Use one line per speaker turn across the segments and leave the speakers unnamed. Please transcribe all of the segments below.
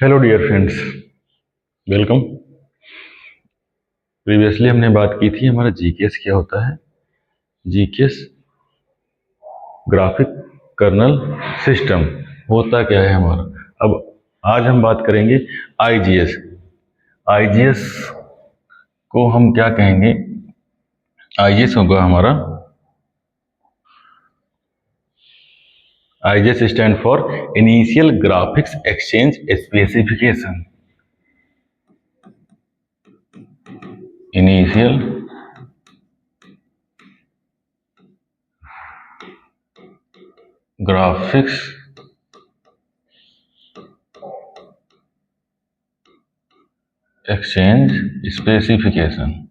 Hello dear friends, welcome. Previously हमने बात की थी हमारा जीकेएस क्या होता है। जीकेएस ग्राफिक कर्नल सिस्टम होता क्या है हमारा। अब आज हम बात करेंगे आईजीएस। आईजीएस को हम क्या कहेंगे। आईजीएस होगा हमारा, IGS stand for initial graphics exchange specification. Initial graphics exchange specification.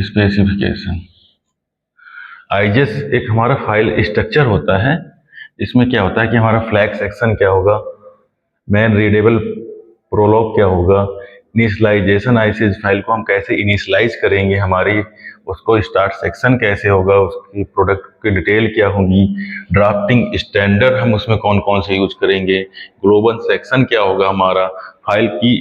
Specification IGS एक हमारा फाइल स्ट्रक्चर होता है। इसमें क्या होता है कि हमारा फ्लैग सेक्शन क्या होगा, मेन रीडेबल प्रोलॉग क्या होगा, इनिशियलाइजेशन आईसीएस फाइल को हम कैसे इनिशियलाइज करेंगे, हमारी उसको स्टार्ट सेक्शन कैसे होगा, उसकी प्रोडक्ट की डिटेल क्या होगी, ड्राफ्टिंग स्टैंडर्ड हम उसमें कौन कौन से यूज करेंगे, ग्लोबल सेक्शन क्या होगा, हमारा फाइल की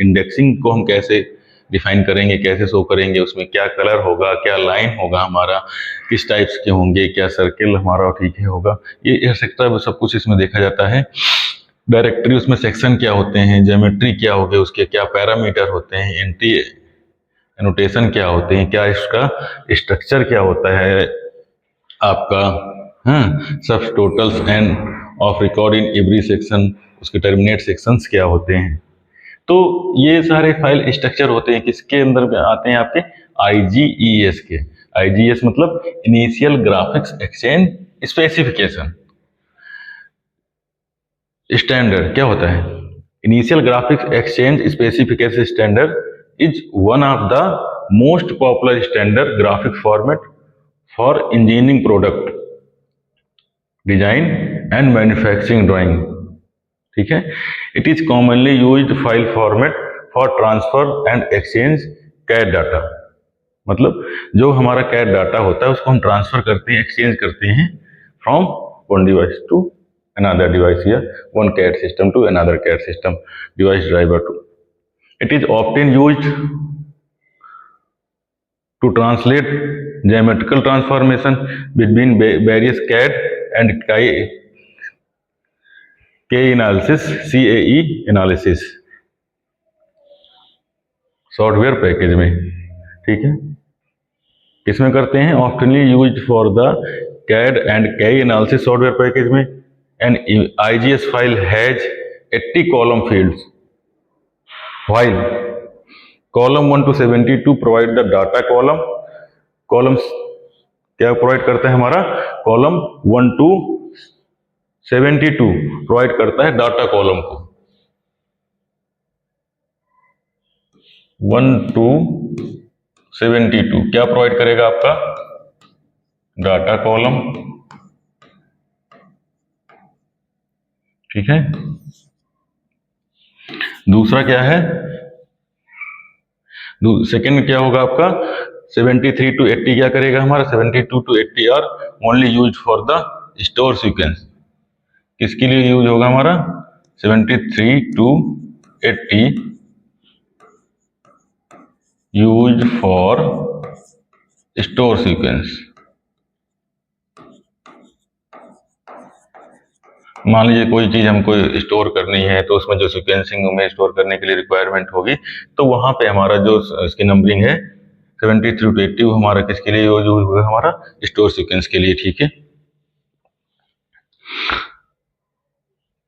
इंडेक्सिंग को हम कैसे डिफाइन करेंगे, कैसे शो करेंगे, उसमें क्या कलर होगा, क्या लाइन होगा, हमारा किस टाइप्स के होंगे, क्या सर्किल हमारा ठीक है होगा, ये एक्सेट्रा सब कुछ इसमें देखा जाता है। डायरेक्टरी उसमें सेक्शन क्या होते हैं, ज्योमेट्री क्या होगी, उसके क्या पैरामीटर होते हैं, एंट्री एनोटेशन क्या होते हैं, क्या इसका स्ट्रक्चर क्या होता है आपका, सब totals end of record in every section, उसके टर्मिनेट सेक्शंस क्या होते हैं। तो ये सारे फाइल स्ट्रक्चर होते हैं किसके अंदर में आते हैं, आपके आईजीईएस के। आईजीएस मतलब initial graphics exchange specification. Standard क्या होता है, initial graphics exchange specification standard is one of the most popular standard graphic format for engineering product design and manufacturing drawing. ठीक है, it is commonly used file format for transfer and exchange CAD data. मतलब जो हमारा CAD data होता है उसको हम transfer करते हैं, एक्सचेंज करते हैं from one device to another device, या one CAD system to another CAD system, device driver to. It is often used to translate geometrical transformation between various CAD and K analysis, CAE analysis software package में। ठीक है, किसमें करते हैं, ऑफ्टनली used for the CAD and KE analysis software package में। An IGS file has 80 column fields, while column 1 to 72 provide the data column। Columns क्या provide करता है हमारा, कॉलम 1 टू 72 प्रोवाइड करता है डाटा कॉलम को। 1 टू 72 क्या प्रोवाइड करेगा, आपका डाटा कॉलम। ठीक है, दूसरा क्या है, सेकंड क्या होगा आपका, 73 टू 80 क्या करेगा हमारा, 72 to 80 are only use for the store sequence. किसके लिए यूज होगा हमारा, 73 to 80 use for store sequence. मान लीजिए कोई चीज हमको स्टोर करनी है तो उसमें जो सीक्वेंसिंग में स्टोर करने के लिए रिक्वायरमेंट होगी, तो वहां पे हमारा जो इसकी नंबरिंग है 73 टू 80 वो हमारा किसके लिए यूज होगा, हमारा स्टोर सीक्वेंस के लिए। ठीक है,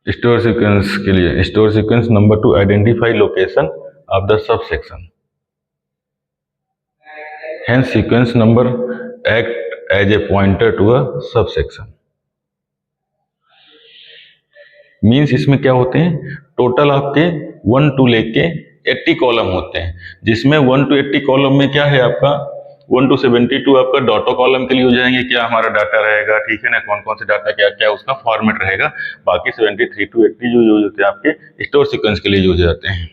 स्टोर सीक्वेंस के लिए, store sequence number to identify location of the sub section, hence sequence number act as a pointer to a sub section. Means इसमें क्या होते हैं, टोटल आपके 1 टू लेके 80 कॉलम होते हैं, जिसमें 1 टू 80 कॉलम में क्या है आपका 1 टू 72 आपका डाटा कॉलम के लिए हो जाएंगे, क्या हमारा डाटा रहेगा, ठीक है ना, कौन कौन से डाटा क्या क्या उसका फॉर्मेट रहेगा। बाकी 73 टू 80 जो यूज होते हैं आपके स्टोर सीक्वेंस के लिए यूज हो जाते हैं।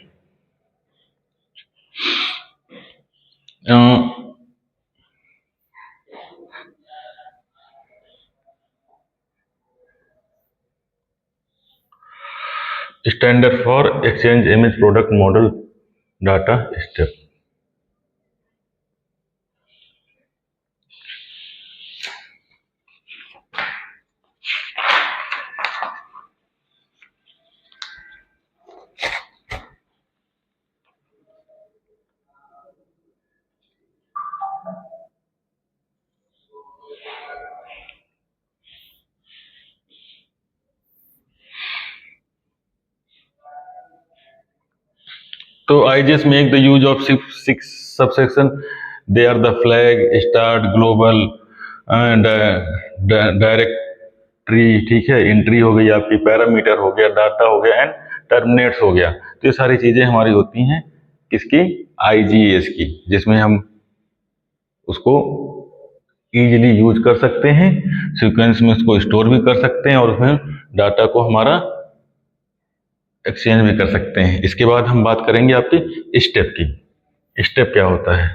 Standard for exchange image product model data step. तो I just make the use of six subsection. They are the flag, start, global and directory, ठीक है, एंट्री हो गई आपकी, पैरामीटर हो गया, डाटा हो गया एंड टर्मिनेट्स हो गया। तो ये सारी चीजें हमारी होती हैं किसकी, IGES की, जिसमें हम उसको इजीली यूज कर सकते हैं, सीक्वेंस में उसको स्टोर भी कर सकते हैं और उसमें डाटा को हमारा एक्सचेंज भी कर सकते हैं। इसके बाद हम बात करेंगे आपकी स्टेप की। स्टेप क्या होता है?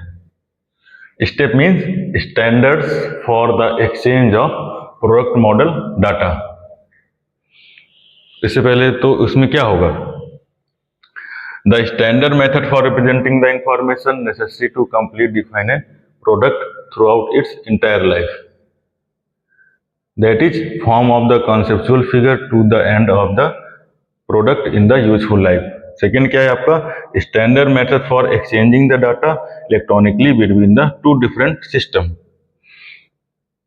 STEP means standards for the exchange of product model data. इससे पहले तो उसमें क्या होगा, the standard method for representing the information necessary to complete define a product throughout its entire life, that is form of the conceptual figure to the end of the product in the useful life. Second क्या है आपका, standard method for exchanging the data electronically between the two different system,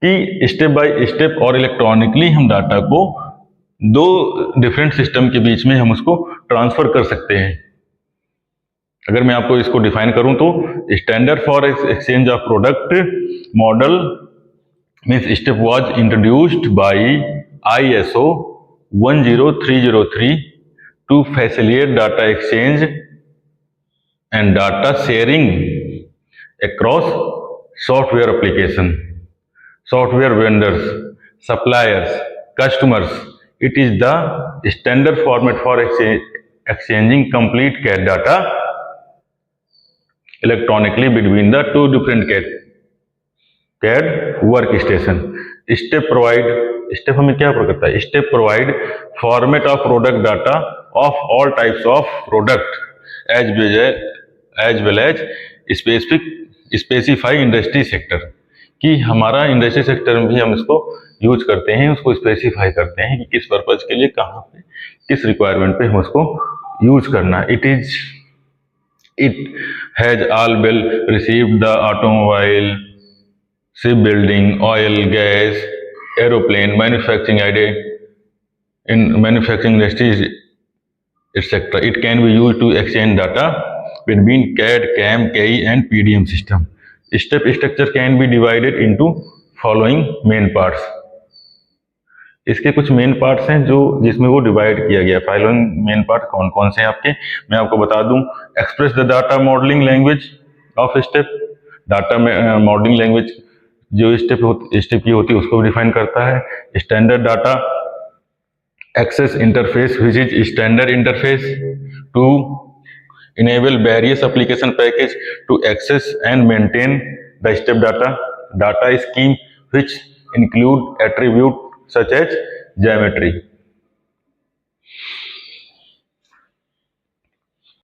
कि step by step और electronically हम data को दो different system के बीच में हम उसको ट्रांसफर कर सकते हैं। अगर मैं आपको इसको डिफाइन करूं तो standard for exchange of product model means step was introduced by ISO 10303 to facilitate data exchange and data sharing across software application, software vendors, suppliers, customers. It is the standard format for exchanging complete CAD data electronically between the two different CAD workstation. STEP हमें क्या करता है, STEP provide format of product data of all types of product as well as specify industry sector, कि हमारा industry sector में भी हम इसको यूज करते हैं, उसको स्पेसिफाई करते हैं कि किस पर्पज के लिए, कहाँ पे, किस रिक्वायरमेंट पे हम उसको यूज करना है। It has all well received the automobile, ship building, oil, gas, aeroplane, manufacturing industries, etc. It can be used to exchange data between CAD, CAM, KE and PDM system. Step structure can be divided into following main parts. इसके कुछ main parts हैं जो जिसमें वो divide किया गया। Following main part कौन कौन से हैं आपके, मैं आपको बता दूं। Express the data modelling language of STEP, data modelling language जो स्टेप की होती है उसको डिफाइन करता है। Standard data access interface which is standard interface to enable various application package to access and maintain the STEP data scheme which include attribute such as geometry.